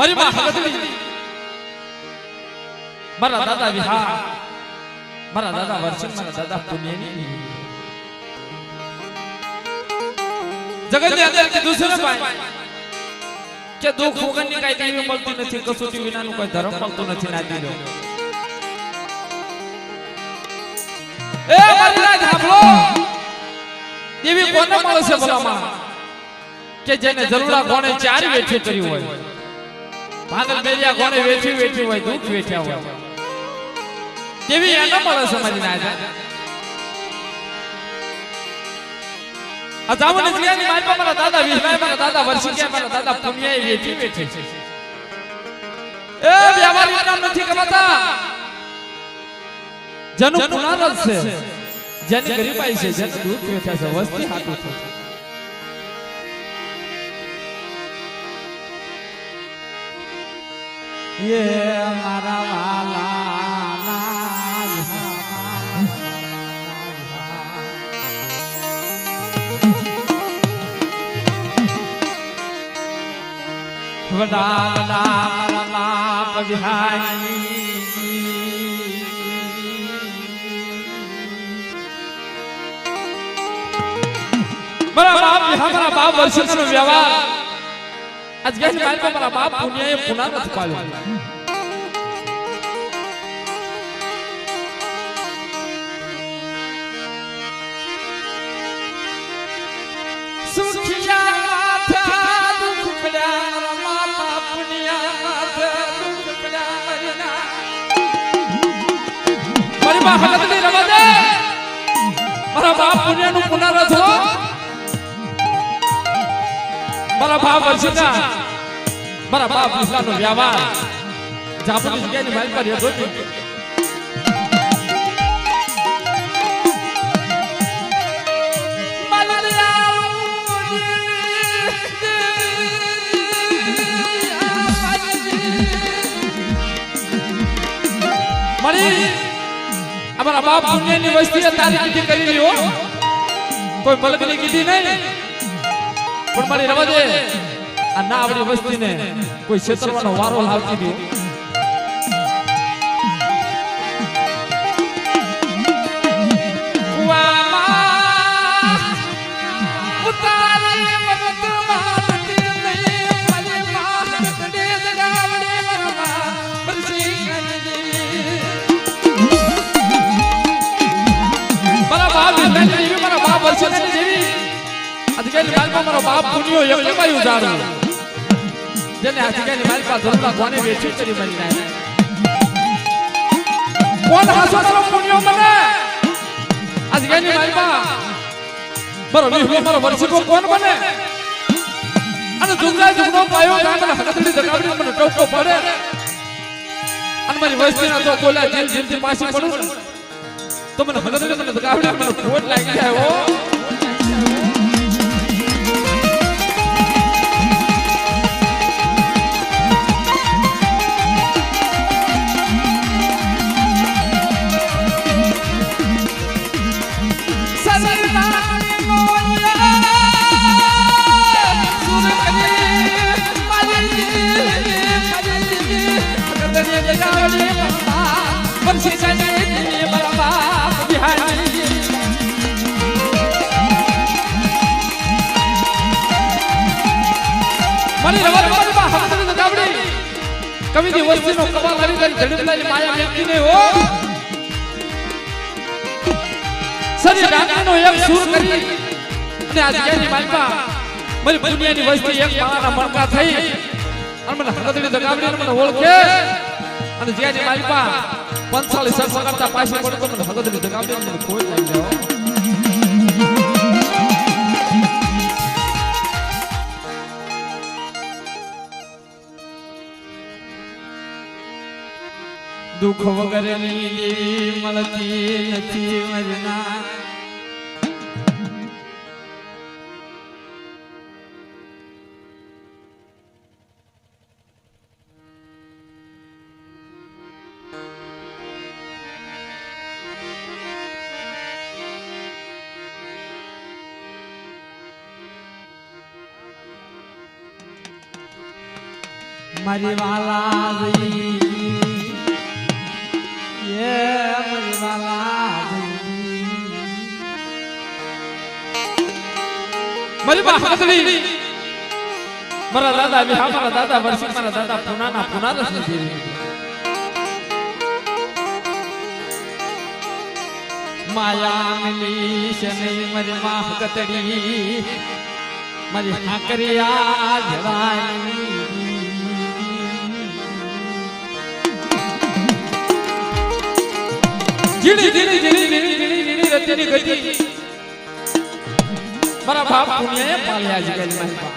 મારી માં હગતડી મારા દાદા વિહાર મારા દાદા વર્ષન મારા દાદા પુણ્યની જગત ની અંદર કીધું છે ને ભાઈ કે દુઃખ વગરની કઈ દેવી મળતી નથી કસોટી વિનાનું કોઈ ધર્મ મળતું નથી ના દીધો એ મારી રાજ સાંભળો દેવી કોને મળે છે ભલામાં કે જેને જરૂરા કોણે ચાર વેઠી કરી હોય ભાગલ બેરિયા કોણે વેઠી વેઠી હોય દુઃખ વેઠ્યા હોય દેવી એને મળે છે મારી રાજ અજાવન જીયાની મારી મારા દાદા વિહરાય મારા દાદા વર્ષી ગયા મારા દાદા પુણ્યએ વેઠી વેઠી છે એ વ્યવહારિક કામ નથી કમાતા જનુ પુનારલ છે જેની ગરીબાઈ છે જેને દુઃખ વેઠા છે વસ્તી હાટું છે ये मारा वाला वडाला विहारी हमारा बाप वर्षों व्यवहार आज गए हमारा बाप पुण्य पुनः નથી પાડ્યો સુખિયા થા દુખ પડ્યા મારા બાપ પુણ્ય થા દુખ પડ્યા મારી બા હલત ની રવા દે મારા બાપ પુણ્ય નું પુનઃ થો મારા બાપ વર્ષના મારા બાપ વિશ્લાનો વ્યવહાર જાપની જગ્યાની મારી પર યદો મારી અમારા બાપ પુણ્યની વસ્તી તારી કીધી કરી લ્યો કોઈ મલકની કીધી નહીં પણ મારી રવા દે આ ના આવડી વસ્તીને કોઈ છેતરવાનો વારો લાવતી દે મારા બાપ વર્ષો જેવી આજકાલની માલપા મારો બાપ પુણ્યો એક કમાયું જારું જેને આજકાલની માલપા ધરતા કોને વેચી કરી મરી જાય કોણ હાસો મારો પુણ્યો મને આજકાલની માલપા મારો વિહલો મારો વર્ષકો કોણ બને અને દુગરા દુગરો પાયો ગામના હકતડી દગાવડી મને ટોકો પડે અને મારી વસ્તીના તો બોલા જેલ જેલથી પાછી પડું તો મને હકતડી મને દગાવડી મને ખોટ લાગી જાય ઓ કવિની વસ્તીનો કમાલ કરી કરી જડતલાની માયા વ્યક્તિ ને હો સરી રાગનો એક સુર કરી અને આજ ક્યાંની માલપા મારી દુનિયાની વસ્તી એક માળાના મણકા થઈ અને મને હકતડી દગાવડી મને ઓળખે અને જ્યાંની માલપા પંચાલી સર પકડતા પાછી પડતો મને હકતડી દગાવડી મને કોઈ લઈ જાવ દુઃખ વગરની દેવી મળતી નથી મરના મારી વાલાજી એ મારી વાલાજી મારી બહાદરી મારા દાદા બિહા મારા દાદા વર્ષી મારા દાદા પુનાના પુનારસ નથી માયા મિલી શની મારી માહ કતડી મારી હાકરિયા જવાઈ જીડી જીડી જીડી જીડી જીડી જીડી રતિની ગતિ મારા બાપ પુણ્યએ પાલ્યા છે ગઈ મારી બાપ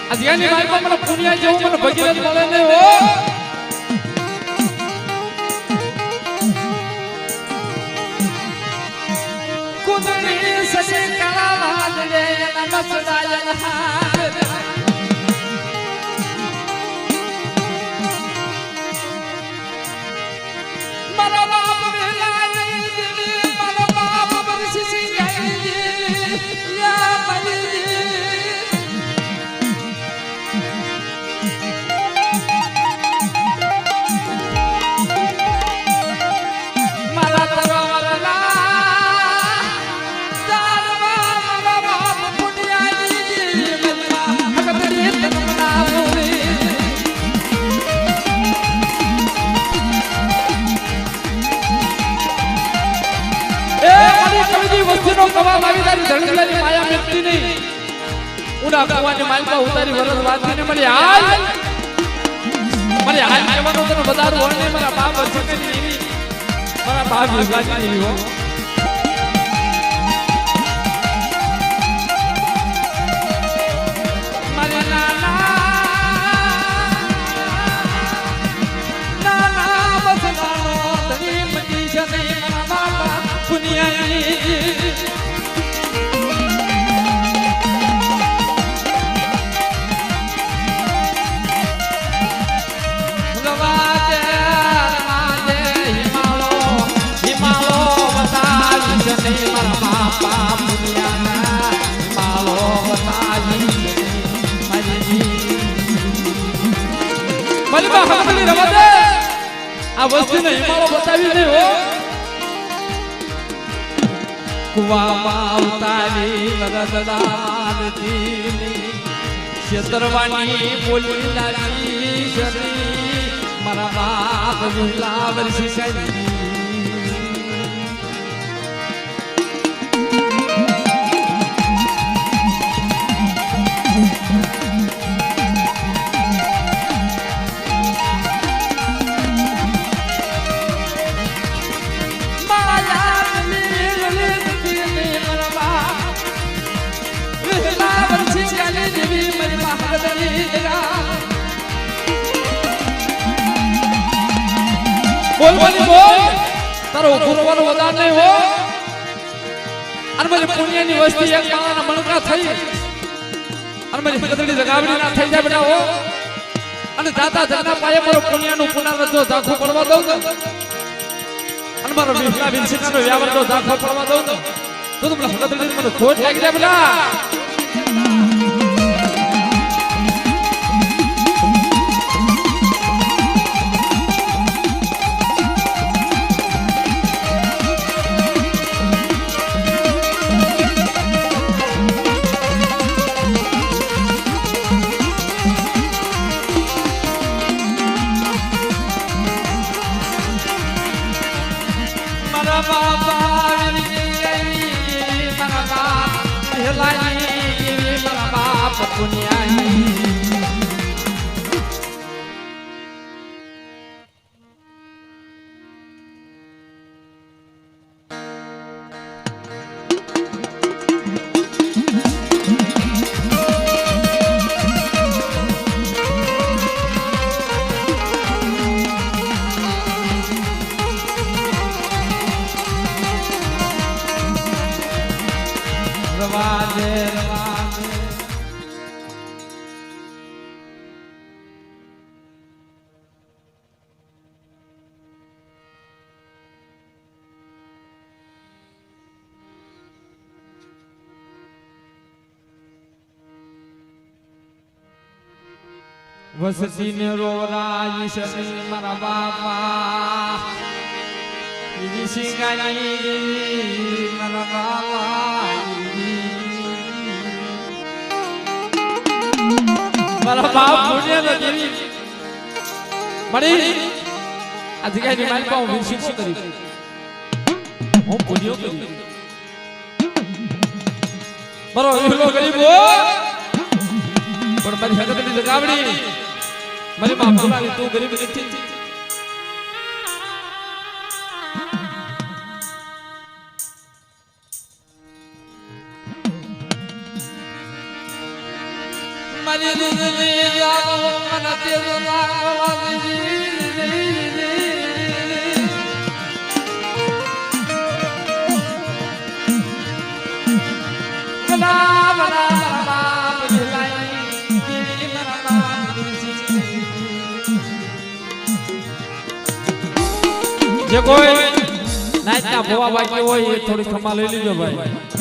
આજની મારી બાપ મને પુણ્ય જેવું મને ભગીરથ મળે ને ઓ કુદરી સજે કલા વાદળે નમસ્કાય હાર મારા બાપ વેલાઈ દિલી મારા બાપ બરસી સિંગાઈ યા મરી મારા તરવરલા ચાલવા મારા બાપ પુણ્યાજી મલ્લા ભગતરી તમના પૂરી વસ્તીનો કવા લાવી તારી ધણકલાની માયા મેકતી નહીં ઉડા કવાની માલપા ઉતારી વરસ વાતને મળી હાલ કહેવાનો તને વધારું હોય ને મારા બાપ વચ્ચેની એવી મારા બાપ વિભાગની એવી હો મારે નાના બસવાનો ધણી મટી છે નહીં મારા બાપા પુનિયાની રવાજે રવાજે હિમાલો હિમાલો બતાવી છે નહીં મારા બાપા પુનિયાના હિમાલો બતાવી મારી બા હકલી રવા દે આ વસ્તીને હિમાળો બતાવી નહીં હો કુવામાં ઉતારી વરદદાનથી ક્ષેત્રવાણી બોલી લાગી શરી મારા બાપ વિલા વર્ષી શરી બોલ બોલી બોલ તારો ગુરુવાનો વદાન નહીં હો અને મારી પુણ્યની વસ્તી એક માળાના મણકા થઈ અને મારી કદડી જગાવડી ના થઈ જાય બેટા હો અને દાતા જગના પાયે મારો પુણ્યનું પુનરાવર્તન દાખો પડવા દઉં અને મારો વિહલા વિનસીનો વ્યવહાર તો દાખો પડવા દઉં તો તમને કદડી મને ખોટ લાગી જાય બેટા વસતી ને રોવરાઈ શની મારા બાપા સિંગાની મારા બાપા મારા બાપ પુણ્ય ન દેવી મળી આ જગ્યાની મારી પાસે હું શીખો કરી હું પુણ્યો કરી મારો વિલો ગરીબો પણ મારી હકતની જગાવડી મારી માં ભગવાન તું ગરીબ નથી મારી દુનિયા જાગો મને તેરો લાગવાની બના બના બાપ દિલાઈ દેવી મરા બાપ જે કોઈ નાચના ભોવા બાકી હોય એ થોડી ખમા લઈ લીજો ભાઈ